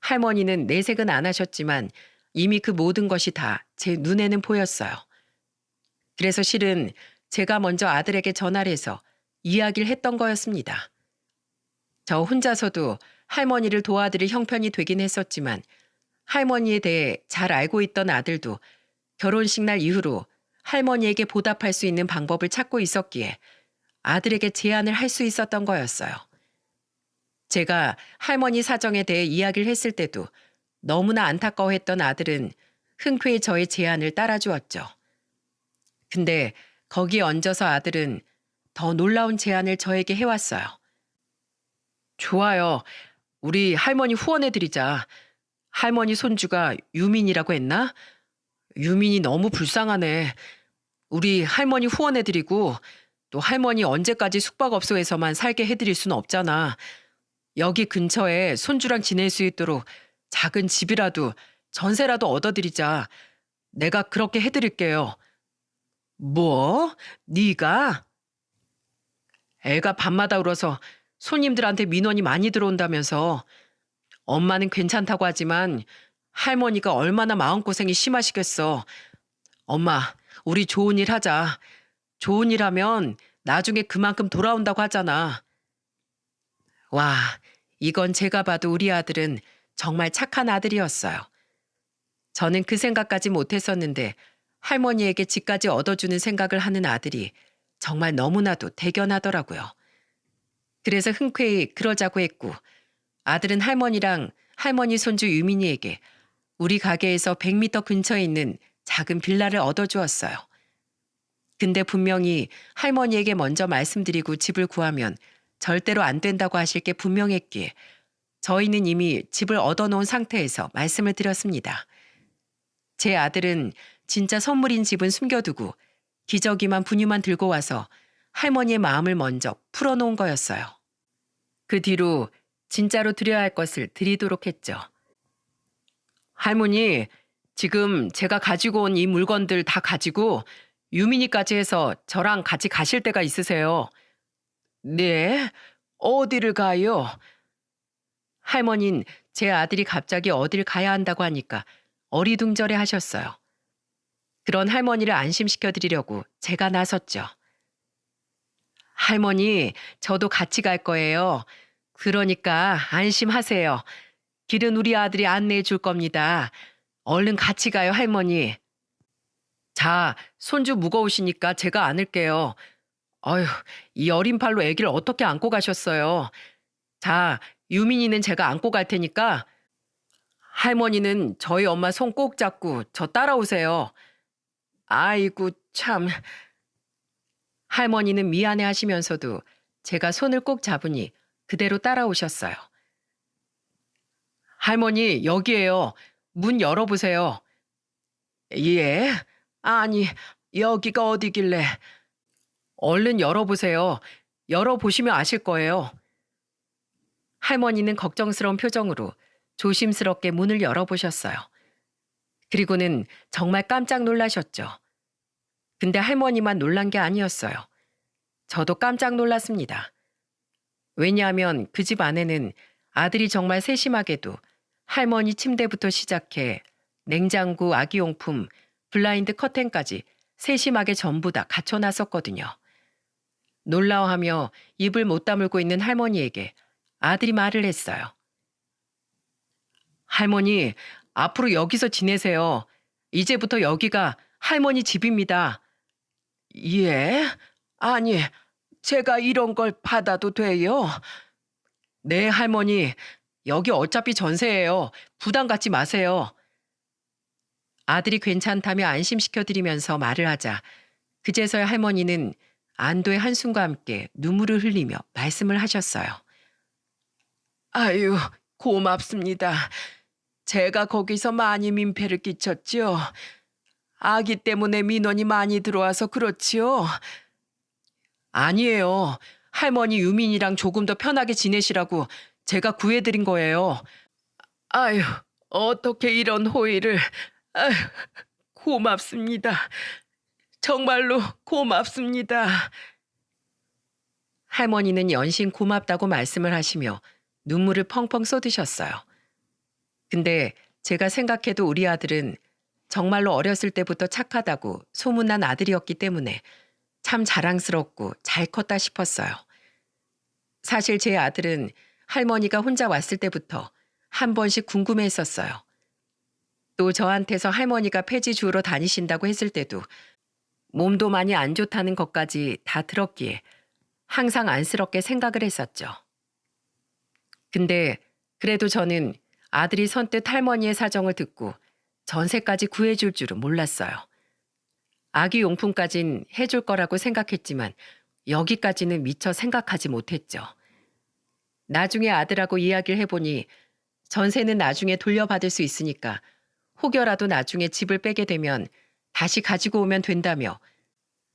할머니는 내색은 안 하셨지만 이미 그 모든 것이 다 제 눈에는 보였어요. 그래서 실은 제가 먼저 아들에게 전화를 해서 이야기를 했던 거였습니다. 저 혼자서도 할머니를 도와드릴 형편이 되긴 했었지만 할머니에 대해 잘 알고 있던 아들도 결혼식 날 이후로 할머니에게 보답할 수 있는 방법을 찾고 있었기에 아들에게 제안을 할 수 있었던 거였어요. 제가 할머니 사정에 대해 이야기를 했을 때도 너무나 안타까워했던 아들은 흔쾌히 저의 제안을 따라주었죠. 근데 거기에 얹어서 아들은 더 놀라운 제안을 저에게 해왔어요. 좋아요. 우리 할머니 후원해드리자. 할머니 손주가 유민이라고 했나? 유민이 너무 불쌍하네. 우리 할머니 후원해드리고 또 할머니 언제까지 숙박업소에서만 살게 해드릴 수는 없잖아. 여기 근처에 손주랑 지낼 수 있도록 작은 집이라도 전세라도 얻어드리자. 내가 그렇게 해드릴게요. 뭐? 네가? 애가 밤마다 울어서 손님들한테 민원이 많이 들어온다면서. 엄마는 괜찮다고 하지만 할머니가 얼마나 마음고생이 심하시겠어. 엄마, 우리 좋은 일 하자. 좋은 일 하면 나중에 그만큼 돌아온다고 하잖아. 와, 이건 제가 봐도 우리 아들은 정말 착한 아들이었어요. 저는 그 생각까지 못했었는데 할머니에게 집까지 얻어주는 생각을 하는 아들이 정말 너무나도 대견하더라고요. 그래서 흔쾌히 그러자고 했고 아들은 할머니랑 할머니 손주 유민이에게 우리 가게에서 100m 근처에 있는 작은 빌라를 얻어주었어요. 근데 분명히 할머니에게 먼저 말씀드리고 집을 구하면 절대로 안 된다고 하실 게 분명했기에 저희는 이미 집을 얻어놓은 상태에서 말씀을 드렸습니다. 제 아들은 진짜 선물인 집은 숨겨두고 기저귀만 분유만 들고 와서 할머니의 마음을 먼저 풀어놓은 거였어요. 그 뒤로 진짜로 드려야 할 것을 드리도록 했죠. 할머니, 지금 제가 가지고 온 이 물건들 다 가지고 유민이까지 해서 저랑 같이 가실 데가 있으세요. 네? 어디를 가요? 할머니는 제 아들이 갑자기 어딜 가야 한다고 하니까 어리둥절해 하셨어요. 그런 할머니를 안심시켜 드리려고 제가 나섰죠. 할머니, 저도 같이 갈 거예요. 그러니까 안심하세요. 길은 우리 아들이 안내해 줄 겁니다. 얼른 같이 가요, 할머니. 자, 손주 무거우시니까 제가 안을게요. 어휴, 이 어린 팔로 아기를 어떻게 안고 가셨어요? 자, 유민이는 제가 안고 갈 테니까 할머니는 저희 엄마 손 꼭 잡고 저 따라오세요. 아이고, 참. 할머니는 미안해 하시면서도 제가 손을 꼭 잡으니 그대로 따라오셨어요. 할머니, 여기에요. 문 열어보세요. 예? 아니, 여기가 어디길래. 얼른 열어보세요. 열어보시면 아실 거예요. 할머니는 걱정스러운 표정으로 조심스럽게 문을 열어보셨어요. 그리고는 정말 깜짝 놀라셨죠. 근데 할머니만 놀란 게 아니었어요. 저도 깜짝 놀랐습니다. 왜냐하면 그 집 안에는 아들이 정말 세심하게도 할머니 침대부터 시작해 냉장고, 아기용품, 블라인드 커튼까지 세심하게 전부 다 갖춰놨었거든요. 놀라워하며 입을 못 다물고 있는 할머니에게 아들이 말을 했어요. 할머니, 앞으로 여기서 지내세요. 이제부터 여기가 할머니 집입니다. 예? 아니, 제가 이런 걸 받아도 돼요? 네, 할머니. 여기 어차피 전세예요. 부담 갖지 마세요. 아들이 괜찮다며 안심시켜드리면서 말을 하자 그제서야 할머니는 안도의 한숨과 함께 눈물을 흘리며 말씀을 하셨어요. 아유, 고맙습니다. 제가 거기서 많이 민폐를 끼쳤지요. 아기 때문에 민원이 많이 들어와서 그렇지요. 아니에요. 할머니 유민이랑 조금 더 편하게 지내시라고 제가 구해드린 거예요. 아유, 어떻게 이런 호의를. 아유, 고맙습니다. 정말로 고맙습니다. 할머니는 연신 고맙다고 말씀을 하시며 눈물을 펑펑 쏟으셨어요. 근데 제가 생각해도 우리 아들은 정말로 어렸을 때부터 착하다고 소문난 아들이었기 때문에 참 자랑스럽고 잘 컸다 싶었어요. 사실 제 아들은 할머니가 혼자 왔을 때부터 한 번씩 궁금해했었어요. 또 저한테서 할머니가 폐지 주우러 다니신다고 했을 때도 몸도 많이 안 좋다는 것까지 다 들었기에 항상 안쓰럽게 생각을 했었죠. 근데 그래도 저는 아들이 선뜻 할머니의 사정을 듣고 전세까지 구해줄 줄은 몰랐어요. 아기 용품까진 해줄 거라고 생각했지만 여기까지는 미처 생각하지 못했죠. 나중에 아들하고 이야기를 해보니 전세는 나중에 돌려받을 수 있으니까 혹여라도 나중에 집을 빼게 되면 다시 가지고 오면 된다며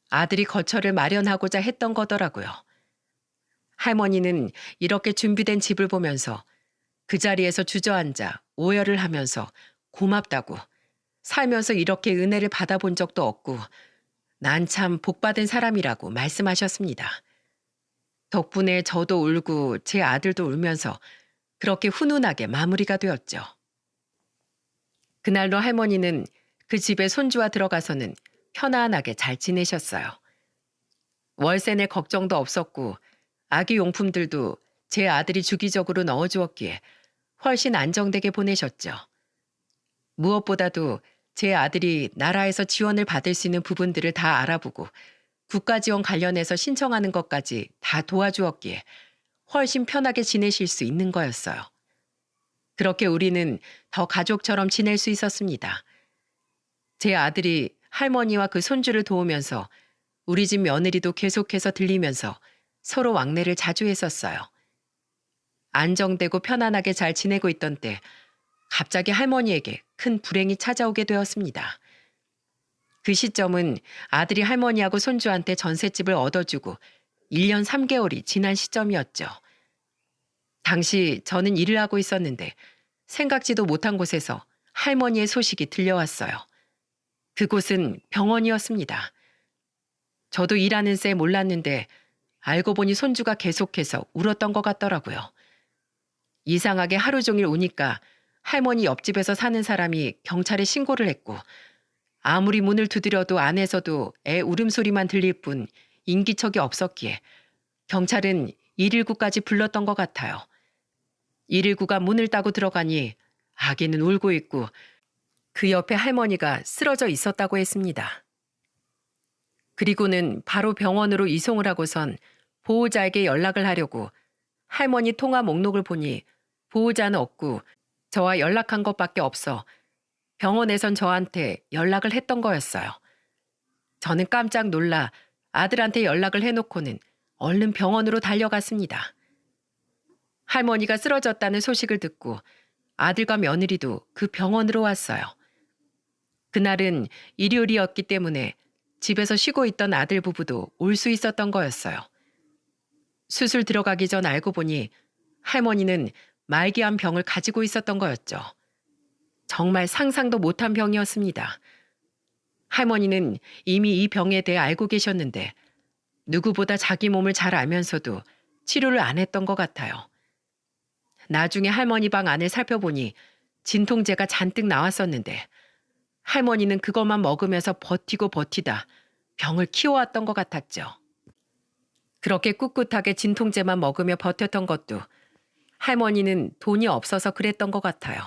아들이 거처를 마련하고자 했던 거더라고요. 할머니는 이렇게 준비된 집을 보면서 그 자리에서 주저앉아 오열을 하면서 고맙다고 살면서 이렇게 은혜를 받아본 적도 없고 난 참 복받은 사람이라고 말씀하셨습니다. 덕분에 저도 울고 제 아들도 울면서 그렇게 훈훈하게 마무리가 되었죠. 그날로 할머니는 그 집에 손주와 들어가서는 편안하게 잘 지내셨어요. 월세 낼 걱정도 없었고 아기 용품들도 제 아들이 주기적으로 넣어주었기에 훨씬 안정되게 보내셨죠. 무엇보다도 제 아들이 나라에서 지원을 받을 수 있는 부분들을 다 알아보고 국가 지원 관련해서 신청하는 것까지 다 도와주었기에 훨씬 편하게 지내실 수 있는 거였어요. 그렇게 우리는 더 가족처럼 지낼 수 있었습니다. 제 아들이 할머니와 그 손주를 도우면서 우리 집 며느리도 계속해서 들리면서 서로 왕래를 자주 했었어요. 안정되고 편안하게 잘 지내고 있던 때 갑자기 할머니에게 큰 불행이 찾아오게 되었습니다. 그 시점은 아들이 할머니하고 손주한테 전셋집을 얻어주고 1년 3개월이 지난 시점이었죠. 당시 저는 일을 하고 있었는데 생각지도 못한 곳에서 할머니의 소식이 들려왔어요. 그곳은 병원이었습니다. 저도 일하는 새 몰랐는데 알고 보니 손주가 계속해서 울었던 것 같더라고요. 이상하게 하루 종일 우니까 할머니 옆집에서 사는 사람이 경찰에 신고를 했고, 아무리 문을 두드려도 안에서도 애 울음소리만 들릴 뿐 인기척이 없었기에 경찰은 119까지 불렀던 것 같아요. 119가 문을 따고 들어가니 아기는 울고 있고 그 옆에 할머니가 쓰러져 있었다고 했습니다. 그리고는 바로 병원으로 이송을 하고선 보호자에게 연락을 하려고 할머니 통화 목록을 보니 보호자는 없고 저와 연락한 것밖에 없어 병원에선 저한테 연락을 했던 거였어요. 저는 깜짝 놀라 아들한테 연락을 해놓고는 얼른 병원으로 달려갔습니다. 할머니가 쓰러졌다는 소식을 듣고 아들과 며느리도 그 병원으로 왔어요. 그날은 일요일이었기 때문에 집에서 쉬고 있던 아들 부부도 올 수 있었던 거였어요. 수술 들어가기 전 알고 보니 할머니는 말기암 병을 가지고 있었던 거였죠. 정말 상상도 못한 병이었습니다. 할머니는 이미 이 병에 대해 알고 계셨는데 누구보다 자기 몸을 잘 알면서도 치료를 안 했던 것 같아요. 나중에 할머니 방 안을 살펴보니 진통제가 잔뜩 나왔었는데 할머니는 그것만 먹으면서 버티고 버티다 병을 키워왔던 것 같았죠. 그렇게 꿋꿋하게 진통제만 먹으며 버텼던 것도 할머니는 돈이 없어서 그랬던 것 같아요.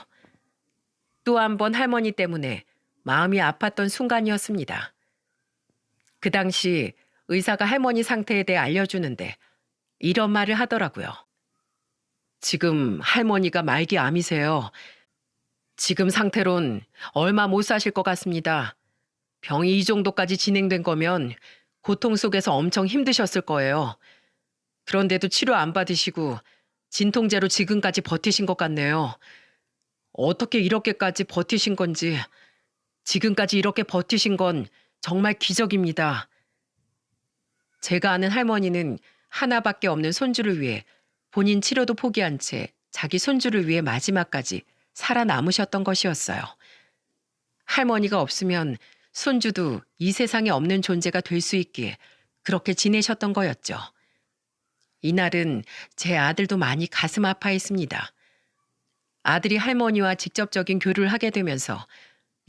또 한 번 할머니 때문에 마음이 아팠던 순간이었습니다. 그 당시 의사가 할머니 상태에 대해 알려주는데 이런 말을 하더라고요. 지금 할머니가 말기암이세요. 지금 상태론 얼마 못 사실 것 같습니다. 병이 이 정도까지 진행된 거면 고통 속에서 엄청 힘드셨을 거예요. 그런데도 치료 안 받으시고 진통제로 지금까지 버티신 것 같네요. 어떻게 이렇게까지 버티신 건지, 지금까지 이렇게 버티신 건 정말 기적입니다. 제가 아는 할머니는 하나밖에 없는 손주를 위해 본인 치료도 포기한 채 자기 손주를 위해 마지막까지 살아남으셨던 것이었어요. 할머니가 없으면 손주도 이 세상에 없는 존재가 될 수 있기에 그렇게 지내셨던 거였죠. 이날은 제 아들도 많이 가슴 아파했습니다. 아들이 할머니와 직접적인 교류를 하게 되면서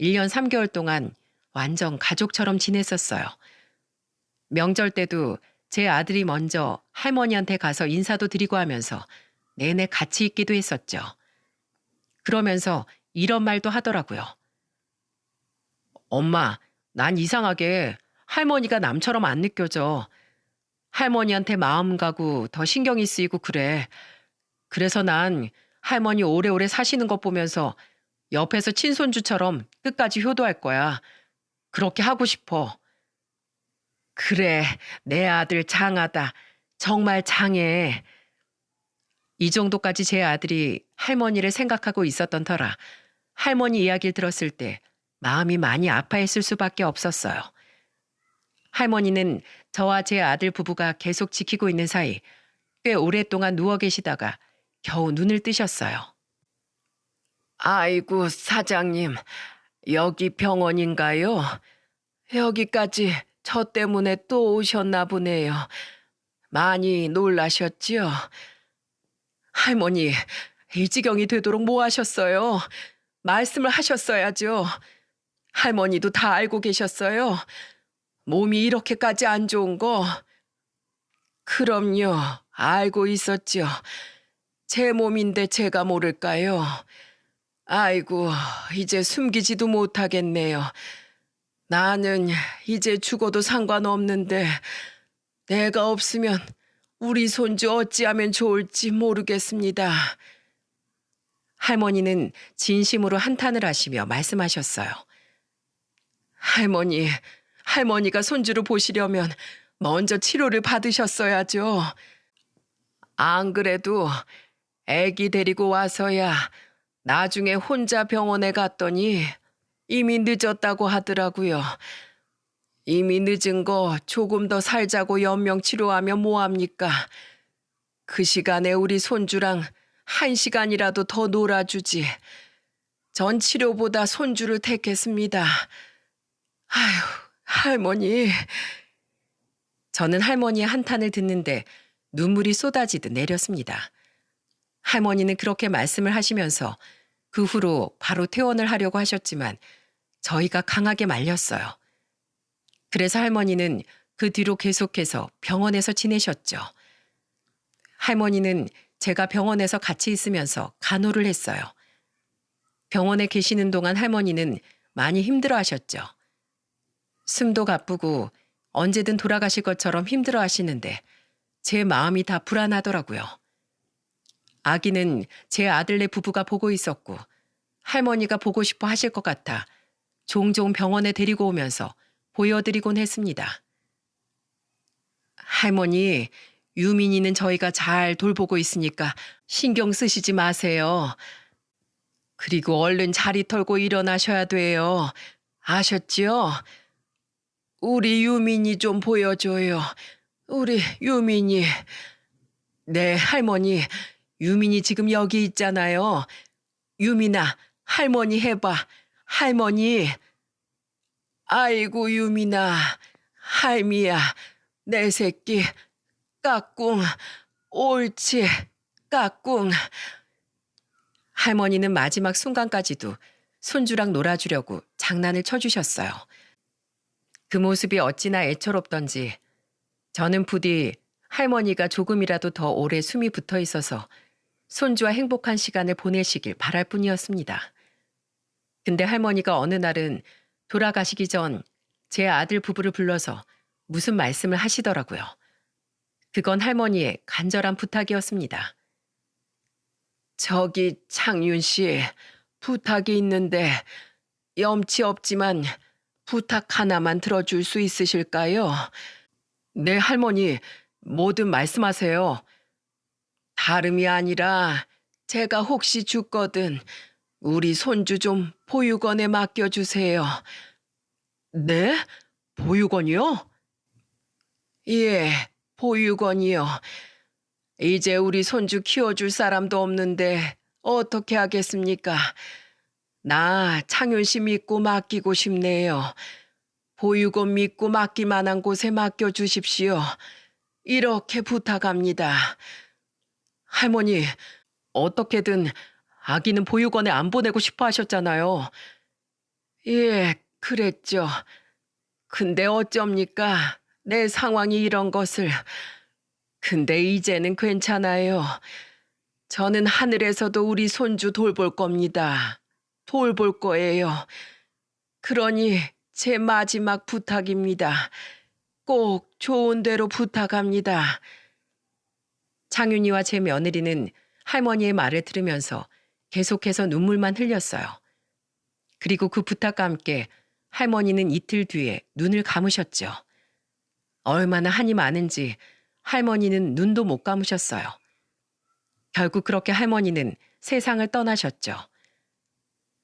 1년 3개월 동안 완전 가족처럼 지냈었어요. 명절 때도 제 아들이 먼저 할머니한테 가서 인사도 드리고 하면서 내내 같이 있기도 했었죠. 그러면서 이런 말도 하더라고요. 엄마, 난 이상하게 할머니가 남처럼 안 느껴져. 할머니한테 마음 가고 더 신경이 쓰이고 그래. 그래서 난 할머니 오래오래 사시는 것 보면서 옆에서 친손주처럼 끝까지 효도할 거야. 그렇게 하고 싶어. 그래, 내 아들 장하다. 정말 장해. 이 정도까지 제 아들이 할머니를 생각하고 있었던 터라 할머니 이야기를 들었을 때 마음이 많이 아파했을 수밖에 없었어요. 할머니는 저와 제 아들 부부가 계속 지키고 있는 사이 꽤 오랫동안 누워 계시다가 겨우 눈을 뜨셨어요. 아이고, 사장님, 여기 병원인가요? 여기까지 저 때문에 또 오셨나 보네요. 많이 놀라셨지요? 할머니, 이 지경이 되도록 뭐 하셨어요? 말씀을 하셨어야죠. 할머니도 다 알고 계셨어요. 몸이 이렇게까지 안 좋은 거. 그럼요, 알고 있었죠. 제 몸인데 제가 모를까요? 아이고, 이제 숨기지도 못하겠네요. 나는 이제 죽어도 상관없는데 내가 없으면 우리 손주 어찌하면 좋을지 모르겠습니다. 할머니는 진심으로 한탄을 하시며 말씀하셨어요. 할머니가 손주를 보시려면 먼저 치료를 받으셨어야죠. 안 그래도 애기 데리고 와서야 나중에 혼자 병원에 갔더니 이미 늦었다고 하더라고요. 이미 늦은 거 조금 더 살자고 연명 치료하면 뭐합니까? 그 시간에 우리 손주랑 1시간이라도 더 놀아주지. 전 치료보다 손주를 택했습니다. 아휴, 할머니. 저는 할머니의 한탄을 듣는데 눈물이 쏟아지듯 내렸습니다. 할머니는 그렇게 말씀을 하시면서 그 후로 바로 퇴원을 하려고 하셨지만 저희가 강하게 말렸어요. 그래서 할머니는 그 뒤로 계속해서 병원에서 지내셨죠. 할머니는 제가 병원에서 같이 있으면서 간호를 했어요. 병원에 계시는 동안 할머니는 많이 힘들어 하셨죠. 숨도 가쁘고 언제든 돌아가실 것처럼 힘들어 하시는데 제 마음이 다 불안하더라고요. 아기는 제 아들네 부부가 보고 있었고 할머니가 보고 싶어 하실 것 같아 종종 병원에 데리고 오면서 보여드리곤 했습니다. 할머니, 유민이는 저희가 잘 돌보고 있으니까 신경 쓰시지 마세요. 그리고 얼른 자리 털고 일어나셔야 돼요. 아셨지요? 우리 유민이 좀 보여줘요. 우리 유민이. 네, 할머니. 유민이 지금 여기 있잖아요. 유민아, 할머니 해봐. 할머니. 아이고, 유민아. 할미야. 내 새끼. 까꿍. 옳지. 까꿍. 할머니는 마지막 순간까지도 손주랑 놀아주려고 장난을 쳐주셨어요. 그 모습이 어찌나 애처롭던지 저는 부디 할머니가 조금이라도 더 오래 숨이 붙어 있어서 손주와 행복한 시간을 보내시길 바랄 뿐이었습니다. 근데 할머니가 어느 날은 돌아가시기 전 제 아들 부부를 불러서 무슨 말씀을 하시더라고요. 그건 할머니의 간절한 부탁이었습니다. 저기 창윤 씨, 부탁이 있는데 염치 없지만 부탁 하나만 들어줄 수 있으실까요? 네, 할머니, 뭐든 말씀하세요. 다름이 아니라 제가 혹시 죽거든 우리 손주 좀 보육원에 맡겨주세요. 네? 보육원이요? 예, 보육원이요. 이제 우리 손주 키워줄 사람도 없는데 어떻게 하겠습니까? 나 창윤 씨 믿고 맡기고 싶네요. 보육원 믿고 맡길 만한 곳에 맡겨주십시오. 이렇게 부탁합니다. 할머니, 어떻게든 아기는 보육원에 안 보내고 싶어 하셨잖아요. 예, 그랬죠. 근데 어쩝니까? 내 상황이 이런 것을. 근데 이제는 괜찮아요. 저는 하늘에서도 우리 손주 돌볼 겁니다. 돌볼 거예요. 그러니 제 마지막 부탁입니다. 꼭 좋은 대로 부탁합니다. 창윤이와 제 며느리는 할머니의 말을 들으면서 계속해서 눈물만 흘렸어요. 그리고 그 부탁과 함께 할머니는 이틀 뒤에 눈을 감으셨죠. 얼마나 한이 많은지 할머니는 눈도 못 감으셨어요. 결국 그렇게 할머니는 세상을 떠나셨죠.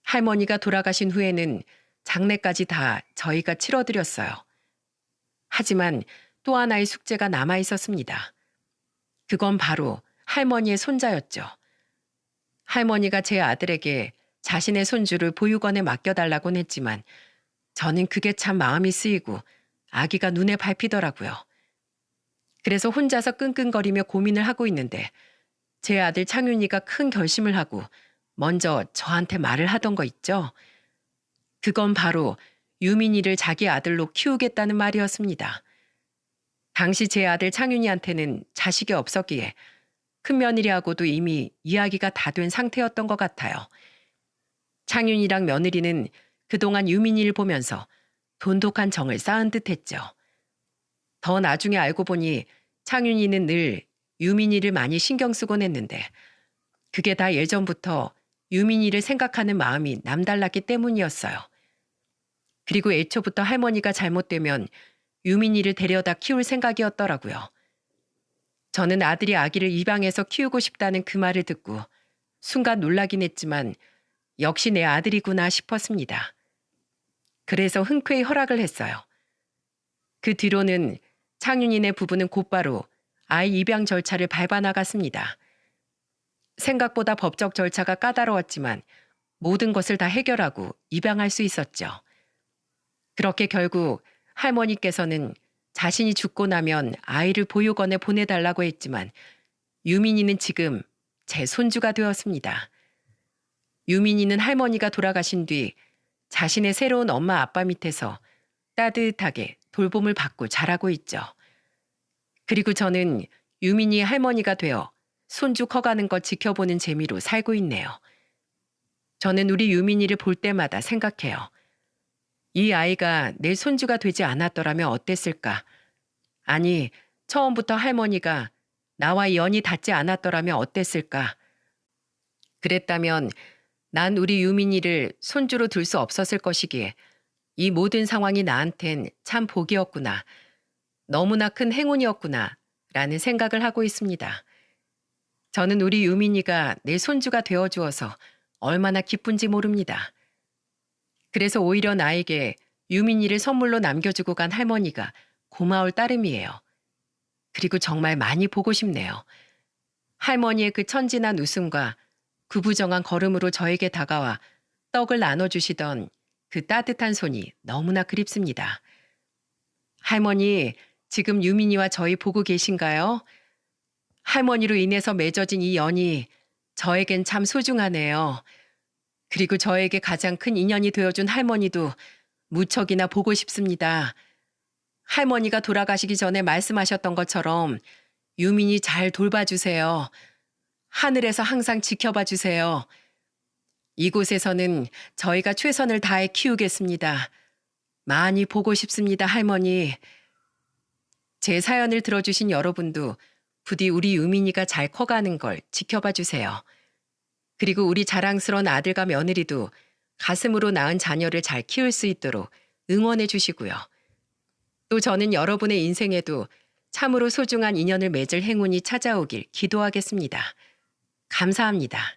할머니가 돌아가신 후에는 장례까지 다 저희가 치러드렸어요. 하지만 또 하나의 숙제가 남아 있었습니다. 그건 바로 할머니의 손자였죠. 할머니가 제 아들에게 자신의 손주를 보육원에 맡겨달라곤 했지만 저는 그게 참 마음이 쓰이고 아기가 눈에 밟히더라고요. 그래서 혼자서 끙끙거리며 고민을 하고 있는데 제 아들 창윤이가 큰 결심을 하고 먼저 저한테 말을 하던 거 있죠. 그건 바로 유민이를 자기 아들로 키우겠다는 말이었습니다. 당시 제 아들 창윤이한테는 자식이 없었기에 큰며느리하고도 이미 이야기가 다 된 상태였던 것 같아요. 창윤이랑 며느리는 그동안 유민이를 보면서 돈독한 정을 쌓은 듯했죠. 더 나중에 알고 보니 창윤이는 늘 유민이를 많이 신경 쓰곤 했는데 그게 다 예전부터 유민이를 생각하는 마음이 남달랐기 때문이었어요. 그리고 애초부터 할머니가 잘못되면 유민이를 데려다 키울 생각이었더라고요. 저는 아들이 아기를 입양해서 키우고 싶다는 그 말을 듣고 순간 놀라긴 했지만 역시 내 아들이구나 싶었습니다. 그래서 흔쾌히 허락을 했어요. 그 뒤로는 창윤이네 부부는 곧바로 아이 입양 절차를 밟아 나갔습니다. 생각보다 법적 절차가 까다로웠지만 모든 것을 다 해결하고 입양할 수 있었죠. 그렇게 결국 할머니께서는 자신이 죽고 나면 아이를 보육원에 보내달라고 했지만 유민이는 지금 제 손주가 되었습니다. 유민이는 할머니가 돌아가신 뒤 자신의 새로운 엄마 아빠 밑에서 따뜻하게 돌봄을 받고 자라고 있죠. 그리고 저는 유민이의 할머니가 되어 손주 커가는 것 지켜보는 재미로 살고 있네요. 저는 우리 유민이를 볼 때마다 생각해요. 이 아이가 내 손주가 되지 않았더라면 어땠을까? 아니, 처음부터 할머니가 나와 연이 닿지 않았더라면 어땠을까? 그랬다면 난 우리 유민이를 손주로 둘 수 없었을 것이기에 이 모든 상황이 나한텐 참 복이었구나. 너무나 큰 행운이었구나. 라는 생각을 하고 있습니다. 저는 우리 유민이가 내 손주가 되어주어서 얼마나 기쁜지 모릅니다. 그래서 오히려 나에게 유민이를 선물로 남겨주고 간 할머니가 고마울 따름이에요. 그리고 정말 많이 보고 싶네요. 할머니의 그 천진한 웃음과 구부정한 걸음으로 저에게 다가와 떡을 나눠주시던 그 따뜻한 손이 너무나 그립습니다. 할머니, 지금 유민이와 저희 보고 계신가요? 할머니로 인해서 맺어진 이 연이 저에겐 참 소중하네요. 그리고 저에게 가장 큰 인연이 되어준 할머니도 무척이나 보고 싶습니다. 할머니가 돌아가시기 전에 말씀하셨던 것처럼 유민이 잘 돌봐주세요. 하늘에서 항상 지켜봐 주세요. 이곳에서는 저희가 최선을 다해 키우겠습니다. 많이 보고 싶습니다, 할머니. 제 사연을 들어주신 여러분도 부디 우리 유민이가 잘 커가는 걸 지켜봐 주세요. 그리고 우리 자랑스러운 아들과 며느리도 가슴으로 낳은 자녀를 잘 키울 수 있도록 응원해 주시고요. 또 저는 여러분의 인생에도 참으로 소중한 인연을 맺을 행운이 찾아오길 기도하겠습니다. 감사합니다.